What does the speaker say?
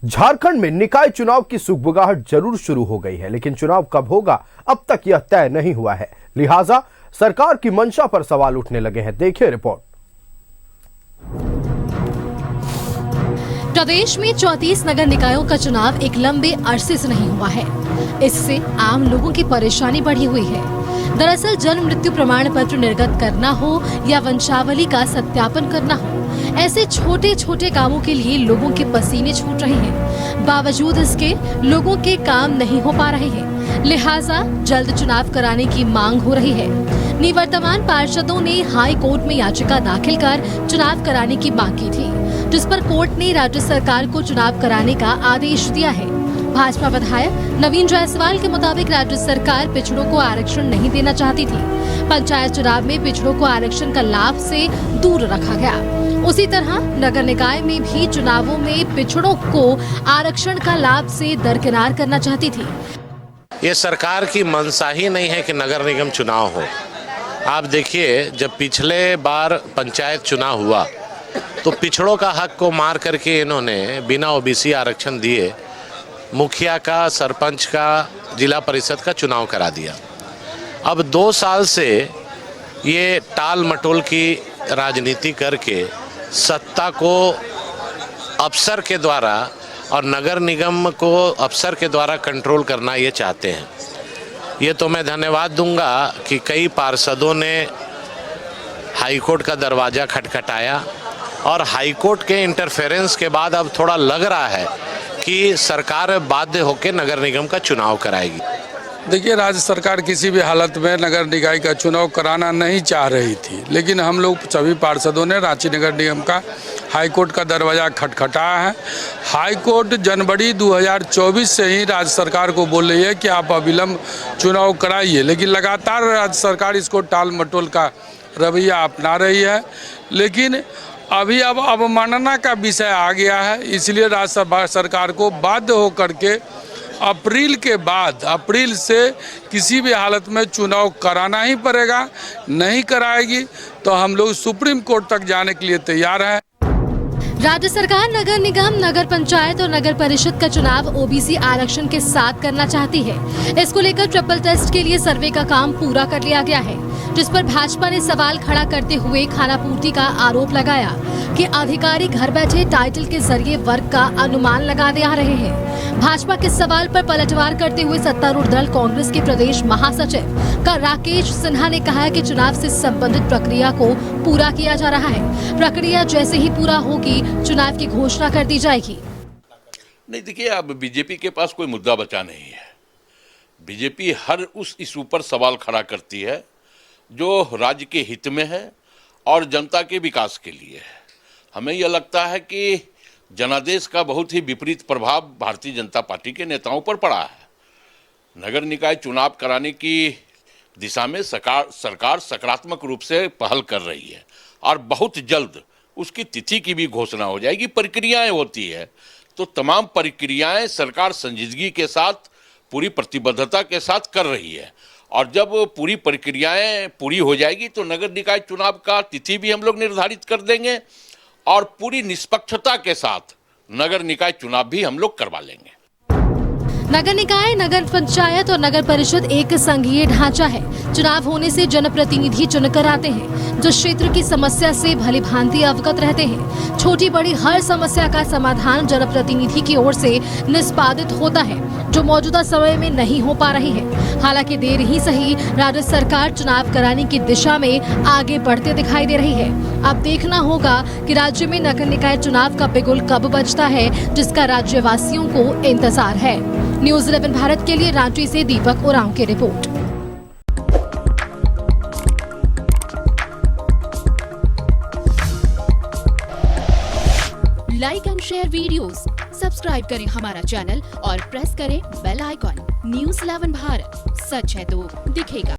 झारखंड में निकाय चुनाव की सुगबुगाहट जरूर शुरू हो गई है, लेकिन चुनाव कब होगा अब तक यह तय नहीं हुआ है। लिहाजा सरकार की मंशा पर सवाल उठने लगे हैं। देखिए रिपोर्ट। प्रदेश में 34 नगर निकायों का चुनाव एक लंबे अरसे से नहीं हुआ है। इससे आम लोगों की परेशानी बढ़ी हुई है। दरअसल जन्म मृत्यु प्रमाण पत्र निर्गत करना हो या वंशावली का सत्यापन करना हो, ऐसे छोटे छोटे कामों के लिए लोगों के पसीने छूट रहे हैं। बावजूद इसके लोगों के काम नहीं हो पा रहे हैं। लिहाजा जल्द चुनाव कराने की मांग हो रही है। निवर्तमान पार्षदों ने हाई कोर्ट में याचिका दाखिल कर चुनाव कराने की मांग की थी, जिस पर कोर्ट ने राज्य सरकार को चुनाव कराने का आदेश दिया है। भाजपा विधायक नवीन जायसवाल के मुताबिक राज्य सरकार पिछड़ों को आरक्षण नहीं देना चाहती थी। पंचायत चुनाव में पिछड़ों को आरक्षण का लाभ से दूर रखा गया। उसी तरह नगर निकाय में भी चुनावों में पिछड़ों को आरक्षण का लाभ से दरकिनार करना चाहती थी। ये सरकार की मंशा ही नहीं है कि नगर निगम चुनाव हो। आप देखिए, जब पिछले बार पंचायत चुनाव हुआ तो पिछड़ों का हक को मार करके इन्होंने बिना ओबीसी आरक्षण दिए मुखिया का, सरपंच का, जिला परिषद का चुनाव करा दिया। अब 2 साल से ये टाल मटोल की राजनीति करके सत्ता को अफसर के द्वारा और नगर निगम को अफसर के द्वारा कंट्रोल करना ये चाहते हैं। ये तो मैं धन्यवाद दूंगा कि कई पार्षदों ने हाईकोर्ट का दरवाज़ा खटखटाया और हाईकोर्ट के इंटरफेरेंस के बाद अब थोड़ा लग रहा है कि सरकार बाध्य होकर नगर निगम का चुनाव कराएगी। देखिए, राज्य सरकार किसी भी हालत में नगर निकाय का चुनाव कराना नहीं चाह रही थी, लेकिन हम लोग सभी पार्षदों ने रांची नगर निगम का हाईकोर्ट का दरवाज़ा खटखटाया है। हाईकोर्ट जनवरी 2024 से ही राज्य सरकार को बोल रही है कि आप अविलंब चुनाव कराइए, लेकिन लगातार राज्य सरकार इसको टाल मटोल का रवैया अपना रही है। लेकिन अभी अब अवमानना का विषय आ गया है, इसलिए राज्य सरकार को बाध्य होकर के अप्रैल से किसी भी हालत में चुनाव कराना ही पड़ेगा। नहीं कराएगी तो हम लोग सुप्रीम कोर्ट तक जाने के लिए तैयार हैं। राज्य सरकार नगर निगम, नगर पंचायत और नगर परिषद का चुनाव ओबीसी आरक्षण के साथ करना चाहती है। इसको लेकर ट्रिपल टेस्ट के लिए सर्वे का काम पूरा कर लिया गया है, जिस पर भाजपा ने सवाल खड़ा करते हुए खानापूर्ति का आरोप लगाया कि अधिकारी घर बैठे टाइटल के जरिए वर्ग का अनुमान लगा दे आ रहे हैं। भाजपा के सवाल पर पलटवार करते हुए सत्तारूढ़ दल कांग्रेस के प्रदेश महासचिव का राकेश सिन्हा ने कहा कि चुनाव से संबंधित प्रक्रिया को पूरा किया जा रहा है। प्रक्रिया जैसे ही पूरा होगी चुनाव की घोषणा कर दी जाएगी। नहीं, देखिए, अब बीजेपी के पास कोई मुद्दा बचा नहीं है। बीजेपी हर उस इशू पर सवाल खड़ा करती है जो राज्य के हित में है और जनता के विकास के लिए है। हमें यह लगता है कि जनादेश का बहुत ही विपरीत प्रभाव भारतीय जनता पार्टी के नेताओं पर पड़ा है। नगर निकाय चुनाव कराने की दिशा में सरकार सकारात्मक रूप से पहल कर रही है और बहुत जल्द उसकी तिथि की भी घोषणा हो जाएगी। प्रक्रियाएं होती है तो तमाम प्रक्रियाएं सरकार संजीदगी के साथ, पूरी प्रतिबद्धता के साथ कर रही है और जब पूरी प्रक्रियाएं पूरी हो जाएगी तो नगर निकाय चुनाव का तिथि भी हम लोग निर्धारित कर देंगे और पूरी निष्पक्षता के साथ नगर निकाय चुनाव भी हम लोग करवा लेंगे। नगर निकाय, नगर पंचायत और नगर परिषद एक संघीय ढांचा है। चुनाव होने से जनप्रतिनिधि चुनकर आते हैं, जो क्षेत्र की समस्या से भली भांति अवगत रहते हैं। छोटी बड़ी हर समस्या का समाधान जनप्रतिनिधि की ओर से निष्पादित होता है, जो मौजूदा समय में नहीं हो पा रही है। हालांकि देर ही सही राज्य सरकार चुनाव कराने की दिशा में आगे बढ़ते दिखाई दे रही है। अब देखना होगा कि राज्य में नगर निकाय चुनाव का बिगुल कब बजता है, जिसका राज्यवासियों को इंतजार है। न्यूज़ 11 भारत के लिए रांची से दीपक उरांव की report. Like and share videos, subscribe करें हमारा चैनल और प्रेस करें बेल आइकॉन। न्यूज़ 11 भारत, सच है तो दिखेगा।